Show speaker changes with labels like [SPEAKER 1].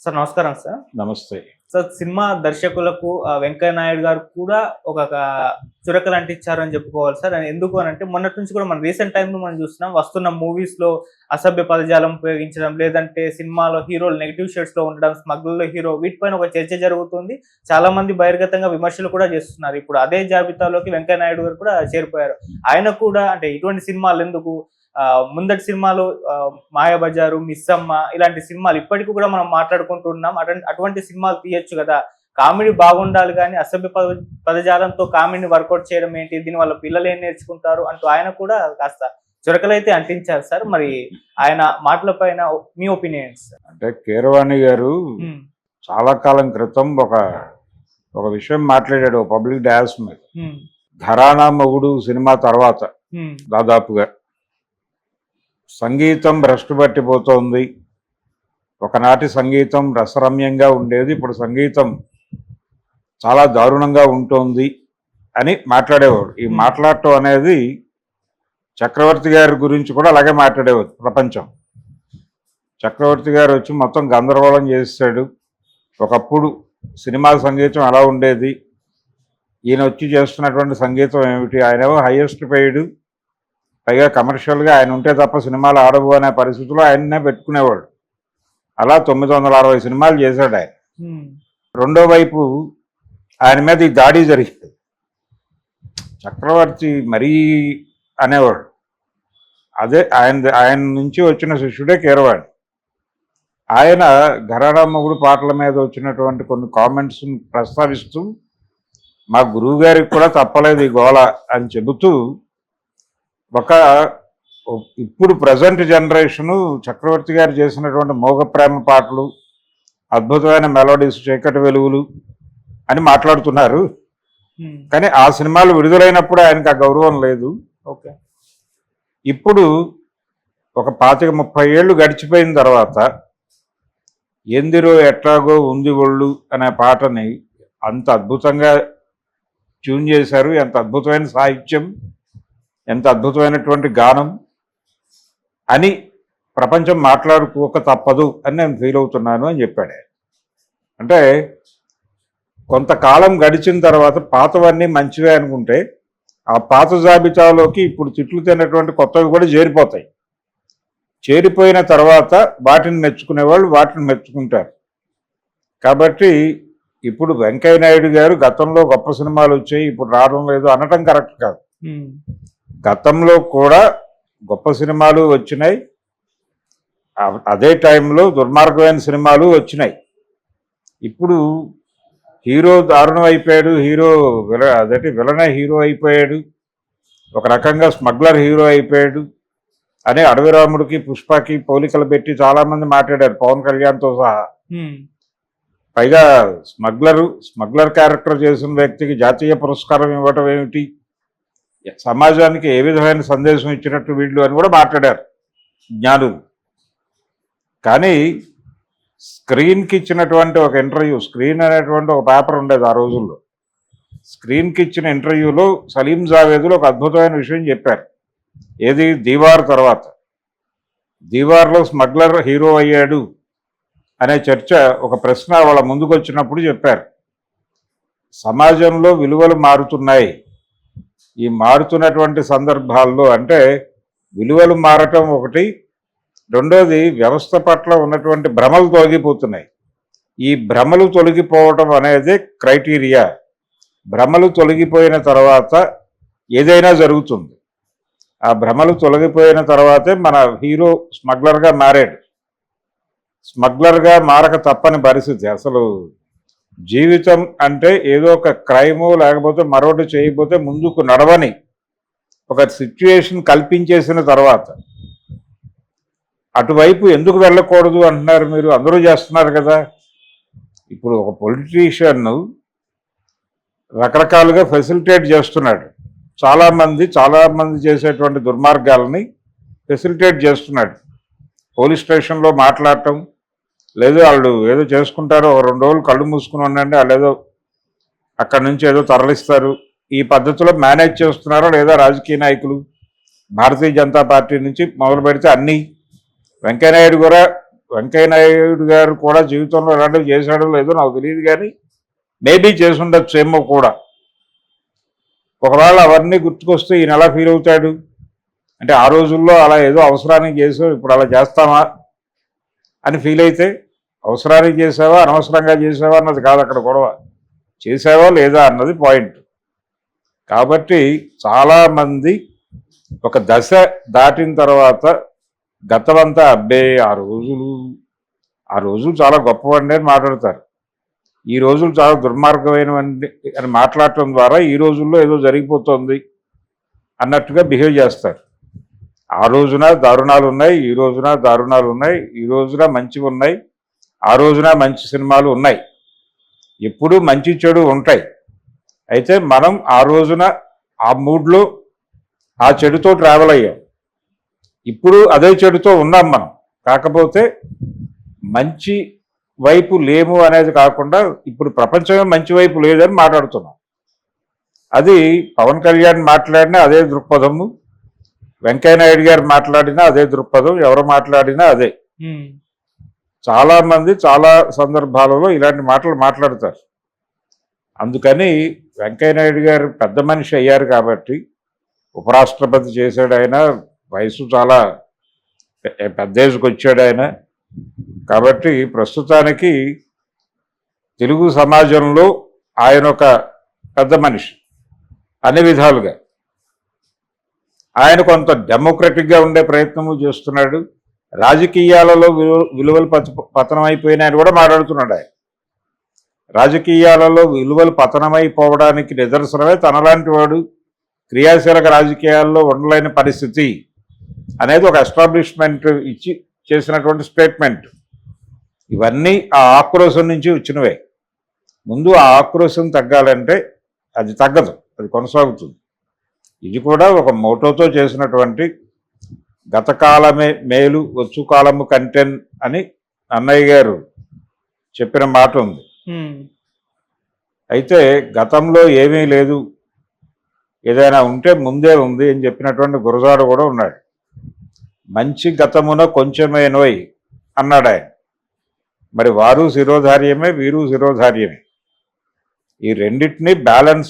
[SPEAKER 1] Sir నమస్కారం sir.
[SPEAKER 2] నమస్తే.
[SPEAKER 1] Sir cinema దర్శకులకు Venkaiah Naidu గారు కూడా ఒక చురకలు అంటించారు అని చెప్పుకోవాలి సార్. ఎందుకు అనంటే మొన్నటి నుంచి కూడా మనం రీసెంట్ టైంలో మనం చూస్తున్నాం వస్తున్న మూవీస్‌లో అసభ్య పదజాలం ఉపయోగించడం, లేదంటే సినిమాలో హీరోలు నెగెటివ్ షేడ్స్‌లో ఉండడం, స్మగ్లర్‌లో హీరో వీటిపైన ఒక చర్చ జరుగుతుంది. చాలా మంది బహిర్గతంగా విమర్శలు కూడా చేస్తున్నారు. ఇప్పుడు అదే జాబితాలోకి వెంకయ్య నాయుడు గారు కూడా చేరిపోయారు. ఆయన కూడా అంటే ఇటువంటి సినిమాలు ఎందుకు ముందటి సినిమాలు 'మాయాబజారు', 'మిస్సమ్మ' ఇలాంటి సినిమాలు ఇప్పటికి కూడా మనం మాట్లాడుకుంటున్నాం. అటువంటి సినిమాలు తీయొచ్చు కదా. కామెడీ బాగుండాలి గానీ అసభ్య పదజాలంతో కామెడీని వర్కౌట్ చేయడం ఏంటి? దీనివల్ల పిల్లలు ఏం నేర్చుకుంటారు అంటూ ఆయన కూడా కాస్త చురకలైతే అంటించారు సార్. మరి ఆయన మాటల పైన మీ ఒపీనియన్స్?
[SPEAKER 2] అంటే కీరవాణి గారు చాలా కాలం క్రితం ఒక విషయం మాట్లాడాడు పబ్లిక్ డయాస్ మీద. 'ఘరానా మొగుడు' సినిమా తర్వాత దాదాపుగా సంగీతం భ్రష్టు పట్టిపోతోంది. ఒకనాటి సంగీతం రసరమ్యంగా ఉండేది, ఇప్పుడు సంగీతం చాలా దారుణంగా ఉంటుంది అని మాట్లాడేవాడు. ఈ మాట్లాడటం అనేది చక్రవర్తి గారి గురించి కూడా అలాగే మాట్లాడేవాడు ప్రపంచం. చక్రవర్తి గారు వచ్చి మొత్తం గందరగోళం చేస్తాడు. ఒకప్పుడు సినిమా సంగీతం ఎలా ఉండేది, ఈయన వచ్చి చేస్తున్నటువంటి సంగీతం ఏమిటి, ఆయనేమో హైయెస్ట్ పెయిడ్, పైగా కమర్షియల్గా ఆయన ఉంటే తప్ప సినిమాలు ఆడవు అనే పరిస్థితుల్లో ఆయన్నే పెట్టుకునేవాడు. అలా 960 సినిమాలు చేశాడు ఆయన. రెండో వైపు ఆయన మీద ఈ దాడి జరిగింది. చక్రవర్తి మరీ అనేవాడు. అదే ఆయన నుంచి వచ్చిన శిష్యుడే కీరవాణి. ఆయన 'ఘరానా మొగుడు' పాటల మీద వచ్చినటువంటి కొన్ని కామెంట్స్ని ప్రస్తావిస్తూ మా గురువు గారికి కూడా తప్పలేదు ఈ గోల అని చెబుతూ ఇప్పుడు ప్రజెంట్ జనరేషను చక్రవర్తి గారు చేసినటువంటి మోగ ప్రేమ పాటలు, అద్భుతమైన మెలోడీస్, చీకటి వెలుగులు అని మాట్లాడుతున్నారు. కానీ ఆ సినిమాలు విడుదలైనప్పుడు ఆయనకు ఆ గౌరవం లేదు.
[SPEAKER 1] ఓకే,
[SPEAKER 2] ఇప్పుడు ఒక 25-30 ఏళ్ళు గడిచిపోయిన తర్వాత ఎందిరో ఎట్లాగో ఉంది ఒళ్ళు అనే పాటని అంత అద్భుతంగా ట్యూన్ చేశారు. ఎంత అద్భుతమైన సాహిత్యం, ఎంత అద్భుతమైనటువంటి గానం అని ప్రపంచం మాట్లాడుకోక తప్పదు అని నేను ఫీల్ అవుతున్నాను అని చెప్పాడు. అంటే కొంతకాలం గడిచిన తర్వాత పాతవన్నీ మంచివే అనుకుంటే ఆ పాత జాబితాలోకి ఇప్పుడు తిట్లు తిన్నటువంటి కొత్తవి కూడా చేరిపోతాయి. చేరిపోయిన తర్వాత వాటిని మెచ్చుకునేవాళ్ళు వాటిని మెచ్చుకుంటారు. కాబట్టి ఇప్పుడు వెంకయ్య నాయుడు గారు గతంలో గొప్ప సినిమాలు వచ్చాయి ఇప్పుడు రావడం లేదు అనటం కరెక్ట్ కాదు. గతంలో కూడా గొప్ప సినిమాలు వచ్చినాయి, అదే టైంలో దుర్మార్గమైన సినిమాలు వచ్చినాయి. ఇప్పుడు హీరో దారుణం అయిపోయాడు, విలనే హీరో అయిపోయాడు, ఒక రకంగా స్మగ్లర్ హీరో అయిపోయాడు అని అడవి రాముడికి పుష్పకి పోలికలు పెట్టి చాలామంది మాట్లాడారు, పవన్ కళ్యాణ్తో సహా. పైగా స్మగ్లర్ క్యారెక్టర్ చేసిన వ్యక్తికి జాతీయ పురస్కారం ఇవ్వటం ఏమిటి, సమాజానికి ఏ విధమైన సందేశం ఇచ్చినట్టు వీళ్ళు అని కూడా మాట్లాడారు జ్ఞానులు. కానీ స్క్రీన్కి ఇచ్చినటువంటి ఒక ఇంటర్వ్యూ, స్క్రీన్ అనేటువంటి ఒక పేపర్ ఉండేది ఆ రోజుల్లో, స్క్రీన్కి ఇచ్చిన ఇంటర్వ్యూలో సలీం జావేదులు ఒక అద్భుతమైన విషయం చెప్పారు. ఏది, దీవార్ తర్వాత, దీవార్లో స్మగ్లర్ హీరో అయ్యాడు అనే చర్చ, ఒక ప్రశ్న వాళ్ళ ముందుకు వచ్చినప్పుడు చెప్పారు, సమాజంలో విలువలు మారుతున్నాయి, ఈ మారుతున్నటువంటి సందర్భాల్లో అంటే విలువలు మారటం ఒకటి, రెండోది వ్యవస్థ పట్ల ఉన్నటువంటి భ్రమలు తొలగిపోతున్నాయి. ఈ భ్రమలు తొలగిపోవటం అనేది క్రైటీరియా. భ్రమలు తొలగిపోయిన తర్వాత ఏదైనా జరుగుతుంది. ఆ భ్రమలు తొలగిపోయిన తర్వాతే మన హీరో స్మగ్లర్గా మారాడు. స్మగ్లర్గా మారక తప్పని పరిస్థితి. అసలు జీవితం అంటే ఏదో ఒక క్రైము లేకపోతే మరొకటి చేయకపోతే ముందుకు నడవని ఒక సిచ్యుయేషన్ కల్పించేసిన తర్వాత అటువైపు ఎందుకు వెళ్ళకూడదు అంటున్నారు మీరు, అందరూ చేస్తున్నారు కదా. ఇప్పుడు ఒక పొలిటీషియన్ రకరకాలుగా ఫెసిలిటేట్ చేస్తున్నాడు, చాలామంది చేసేటువంటి దుర్మార్గాలని ఫెసిలిటేట్ చేస్తున్నాడు. పోలీస్ స్టేషన్లో మాట్లాడటం లేదు, వాళ్ళు ఏదో చేసుకుంటారో 2 రోజులు కళ్ళు మూసుకుని ఉండండి, వాళ్ళు ఏదో అక్కడి నుంచి ఏదో తరలిస్తారు, ఈ పద్ధతిలో మేనేజ్ చేస్తున్నారో లేదా రాజకీయ నాయకులు, భారతీయ జనతా పార్టీ నుంచి మొదలు పెడితే అన్నీ. వెంకయ్యనాయుడు కూడా వెంకయ్య నాయుడు గారు కూడా జీవితంలో అలాంటివి చేశాడో లేదో నాకు తెలియదు, కానీ మేబీ చేసుండొచ్చు ఏమో కూడా. ఒకవేళ అవన్నీ గుర్తుకొస్తే ఈయన ఎలా ఫీల్ అవుతాడు అంటే, ఆ రోజుల్లో అలా ఏదో అవసరానికి చేసావు, ఇప్పుడు అలా చేస్తామా అని ఫీల్ అయితే, అవసరానికి చేసావా అనవసరంగా చేసావా అన్నది కాదు అక్కడ గొడవ, చేసావా లేదా అన్నది పాయింట్. కాబట్టి చాలామంది ఒక దశ దాటిన తర్వాత గతమంతా అబ్బే ఆ రోజులు చాలా గొప్పవండి అని మాట్లాడతారు. ఈ రోజులు చాలా దుర్మార్గమైనవండి అని మాట్లాడటం ద్వారా ఈ రోజుల్లో ఏదో జరిగిపోతుంది అన్నట్టుగా బిహేవ్ చేస్తారు. ఆ రోజున దారుణాలు ఉన్నాయి, ఈ రోజున దారుణాలు ఉన్నాయి, ఈ రోజున మంచివి ఉన్నాయి, ఆ రోజున మంచి సినిమాలు ఉన్నాయి. ఎప్పుడు మంచి చెడు ఉంటాయి. అయితే మనం ఆ రోజున ఆ మూడ్లో ఆ చెడుతో ట్రావెల్ అయ్యాం. ఇప్పుడు అదే చెడుతో ఉన్నాం మనం. కాకపోతే మంచి వైపు లేము అనేది కాకుండా ఇప్పుడు ప్రపంచమే మంచి వైపు లేదని మాట్లాడుతున్నాం. అది పవన్ కళ్యాణ్ మాట్లాడినా అదే దృక్పథము, వెంకయ్య నాయుడు గారు మాట్లాడినా అదే దృక్పథం, ఎవరు మాట్లాడినా అదే. చాలా మంది చాలా సందర్భాలలో ఇలాంటి మాటలు మాట్లాడతారు. అందుకని వెంకయ్య నాయుడు గారు పెద్ద మనిషి అయ్యారు కాబట్టి, ఉపరాష్ట్రపతి చేశాడు ఆయన, వయసు చాలా పెద్ద ఏజ్కి వచ్చాడు ఆయన. కాబట్టి ప్రస్తుతానికి తెలుగు సమాజంలో ఆయన ఒక పెద్ద మనిషి అన్ని విధాలుగా. ఆయన కొంత డెమోక్రటిక్గా ఉండే ప్రయత్నము చేస్తున్నాడు. రాజకీయాలలో విలువలు పతనం అయిపోయినాయని కూడా మాట్లాడుతున్నాడు ఆయన. రాజకీయాలలో విలువలు పతనమైపోవడానికి నిదర్శనమే తనలాంటి వాడు క్రియాశీలక రాజకీయాల్లో ఉండలేని పరిస్థితి అనేది ఒక ఎస్టాబ్లిష్మెంట్ ఇచ్చి చేసినటువంటి స్టేట్మెంట్. ఇవన్నీ ఆ ఆక్రోశం నుంచి వచ్చినవే. ముందు ఆ ఆక్రోశం తగ్గాలంటే అది తగ్గదు, అది కొనసాగుతుంది. ఇది కూడా ఒక మోటోతో చేసినటువంటి గతకాలమే మేలు వచ్చు కాలము కంటెన్ అని అన్నయ్య గారు చెప్పిన మాట ఉంది. అయితే గతంలో ఏమీ లేదు, ఏదైనా ఉంటే ముందే ఉంది అని చెప్పినటువంటి గురజాడ కూడా ఉన్నాడు. మంచి గతమున కొంచెమేనోయ్ అన్నాడు ఆయన. మరి వారు శిరోధార్యమే, వీరు శిరోధార్యమే. ఈ రెండింటినీ బ్యాలెన్స్